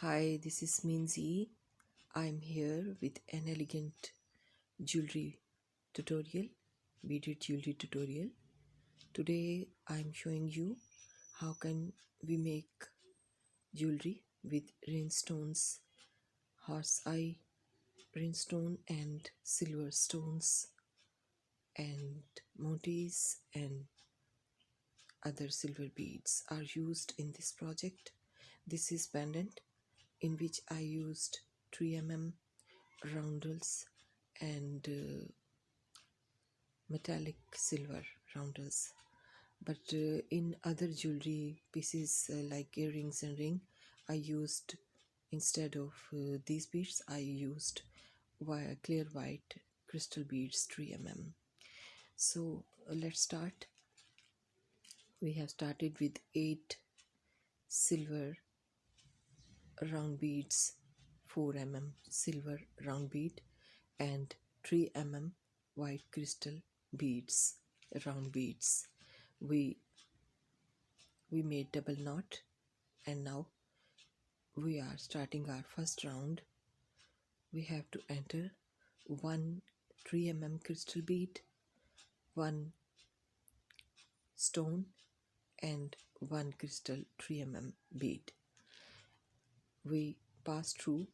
Hi, this is Montee. I'm here with an elegant jewelry tutorial, beaded jewelry tutorial. Today I'm showing you how can we make jewelry with rhinestones, horse eye rhinestone and silver stones and Montees and other silver beads are used in this project. This is pendant in which I used 3 mm roundels and metallic silver roundels. But in other jewelry pieces like earrings and ring, I used, instead of these beads, I used clear white crystal beads 3 mm. So let's start. We have started with 8 silver round beads, 4 mm silver round bead and 3 mm white crystal beads, round beads. We made double knot, and now we are starting our first round. We have to enter one 3 mm crystal bead, one stone and one crystal 3 mm bead. We pass through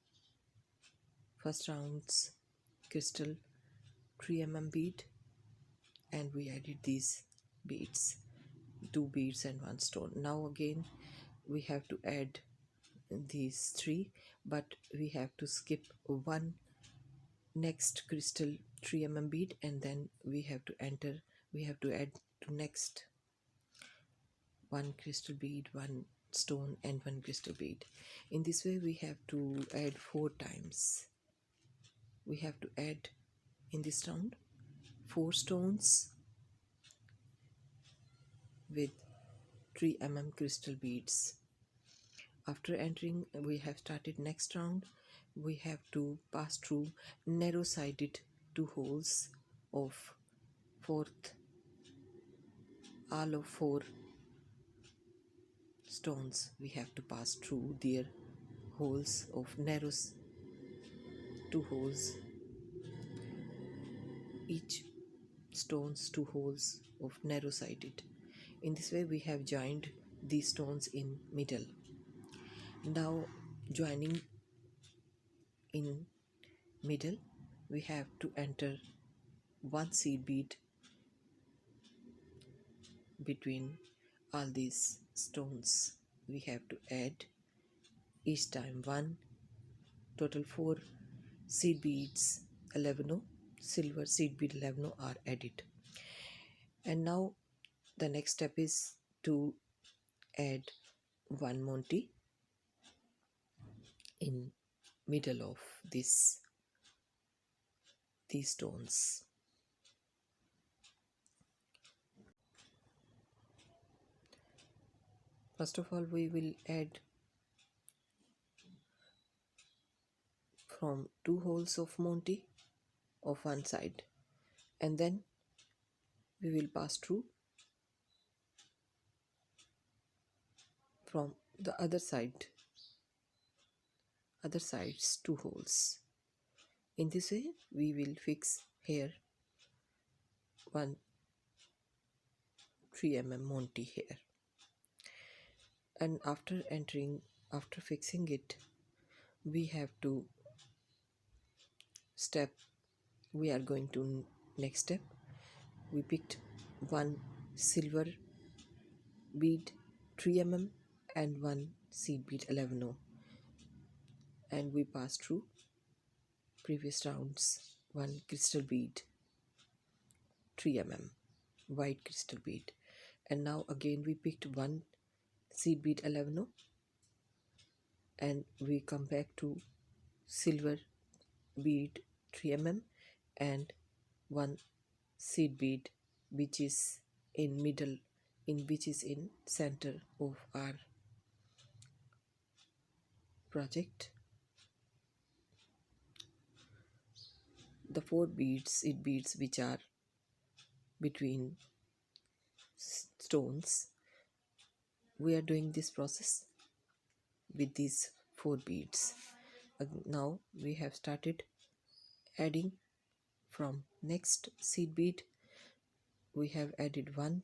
first round's crystal 3 mm bead and we added these beads, 2 beads and 1 stone. Now again we have to add these 3, but we have to skip one next crystal 3 mm bead and then we have to add to next 1 crystal bead, 1 stone and 1 crystal bead. In this way we have to add 4 times. We have to add in this round 4 stones with 3 mm crystal beads. After entering, we have started next round. We have to pass through narrow sided 2 holes of all of 4 stones. We have to pass through their holes of 2 holes, each stones 2 holes of narrow sided. In this way we have joined these stones in middle. Now joining in middle, we have to enter 1 seed bead between all these stones. We have to add each time 1, total 4 seed beads 11, silver seed bead 11 are added. And now the next step is to add 1 Montee in middle of these stones. First of all, we will add from 2 holes of Montee of one side, and then we will pass through from the other side's 2 holes. In this way we will fix here 1 3 mm Montee here, and after fixing it, we have to we are going to next step. We picked 1 silver bead 3 mm and 1 seed bead 11, and we pass through previous rounds 1 crystal bead 3 mm white crystal bead, and now again we picked 1 seed bead 11 and we come back to silver bead 3 mm and 1 seed bead which is in middle, which is in center of our project. The 4 seed beads which are between stones, we are doing this process with these 4 beads. Now we have started adding from next seed bead. We have added one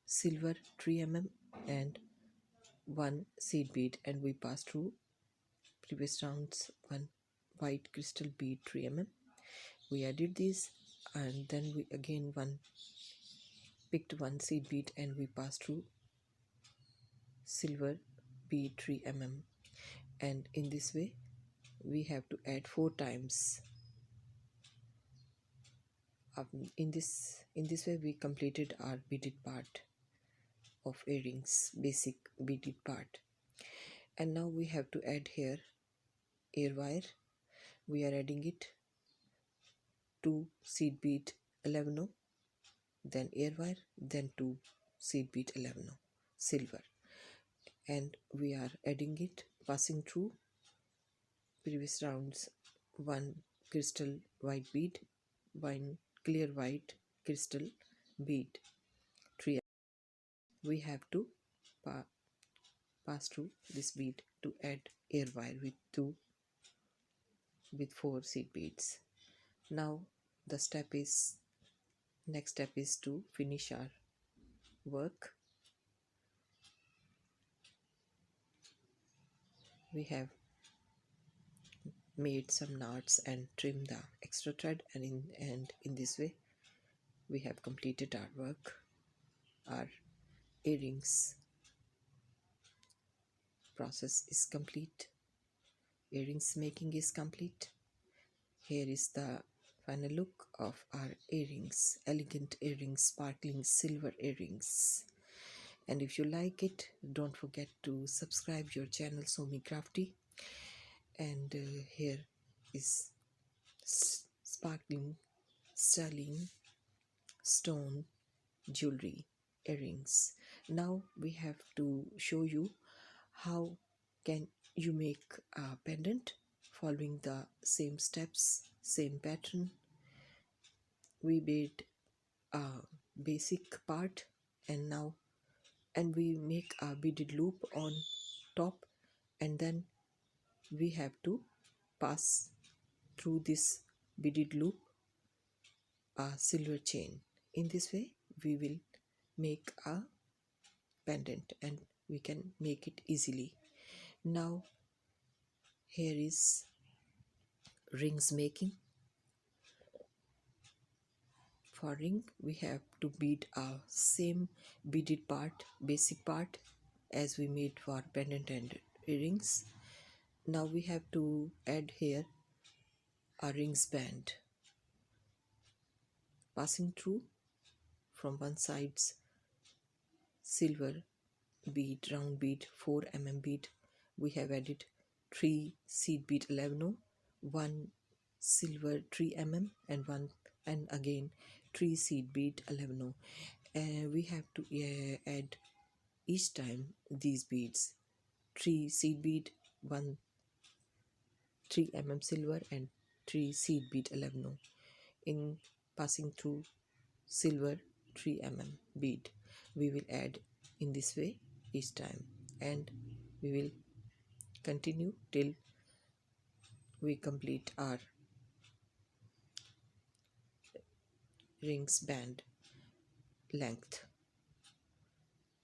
silver 3 mm and one seed bead, and we pass through previous rounds one white crystal bead 3 mm. We added this, and then we again picked one seed bead and we passed through silver bead 3 mm, and in this way we have to add 4 times. In this way we completed our beaded part of earrings, basic beaded part. And now we have to add here air wire. We are adding it to seed bead 11, then air wire, then to seed bead 11 silver, and we are adding it, passing through previous rounds one crystal white bead, one clear white crystal bead 3. We have to pass through this bead to add air wire with 4 seed beads. Now the next step is to finish our work. We have made some knots and trimmed the extra thread, and in this way we have completed our work. Our earrings process is complete. Earrings making is complete. Here is the final look of our earrings, elegant earrings, sparkling silver earrings. And if you like it, don't forget to subscribe your channel Somycrafty. And here is sparkling, sterling stone jewelry earrings. Now we have to show you how can you make a pendant following the same steps, same pattern. We made a basic part, and we make a beaded loop on top, and then we have to pass through this beaded loop a silver chain. In this way we will make a pendant, and we can make it easily. Now here is rings making. For ring we have to bead a same beaded part, basic part, as we made for pendant and earrings. Now we have to add here a rings band, passing through from one side's silver bead, round bead 4 mm bead. We have added 3 seed bead 11, 1 silver 3 mm and again 3 seed bead 11. We have to add each time these beads 3 seed bead, 1 3 mm silver and 3 seed bead 11 in passing through silver 3 mm bead. We will add in this way each time, and we will continue till we complete our rings band length,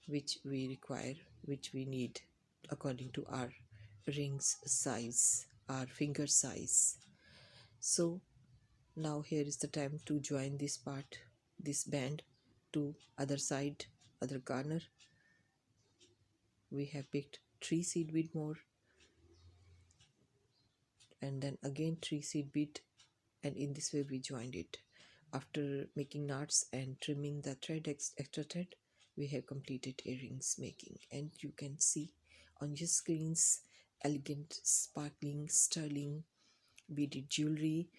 which we require, which we need according to our rings size, our finger size. So now here is the time to join this part, this band, to other side, other corner. We have picked 3 seed bead more, and then again 3 seed bead, and in this way we joined it. After making knots and trimming the extra thread, we have completed earrings making, and you can see on your screens elegant, sparkling, sterling beaded jewelry,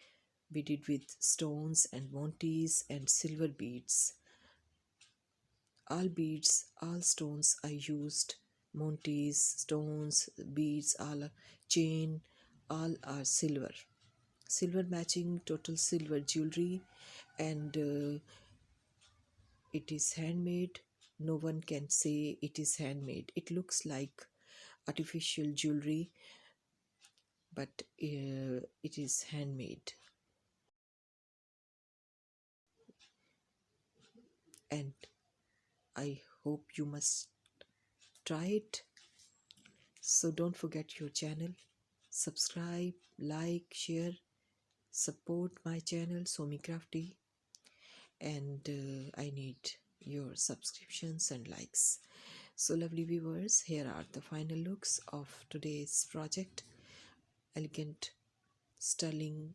beaded with stones and Montees and silver beads. All beads, all stones are used, Montees, stones, beads, all chain, all are silver. Silver matching, total silver jewelry, and it is handmade. No one can say it is handmade. It looks like artificial jewelry, but it is handmade, and I hope you must try it. So don't forget your channel, subscribe, like, share, support my channel Somycrafty, and I need your subscriptions and likes. So lovely viewers, here are the final looks of today's project. Elegant, sterling,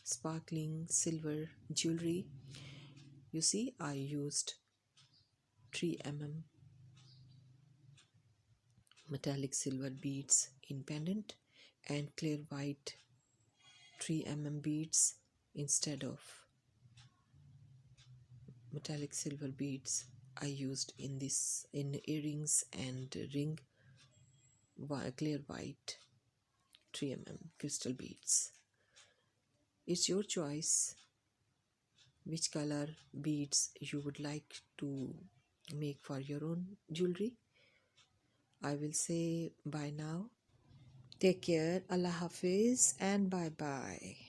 sparkling silver jewelry. You see, I used 3 mm metallic silver beads in pendant and clear white 3 mm beads instead of metallic silver beads I used in earrings and ring, clear white 3 mm crystal beads. It's your choice which color beads you would like to make for your own jewelry. I will say bye now. Take care, Allah Hafiz, and bye bye.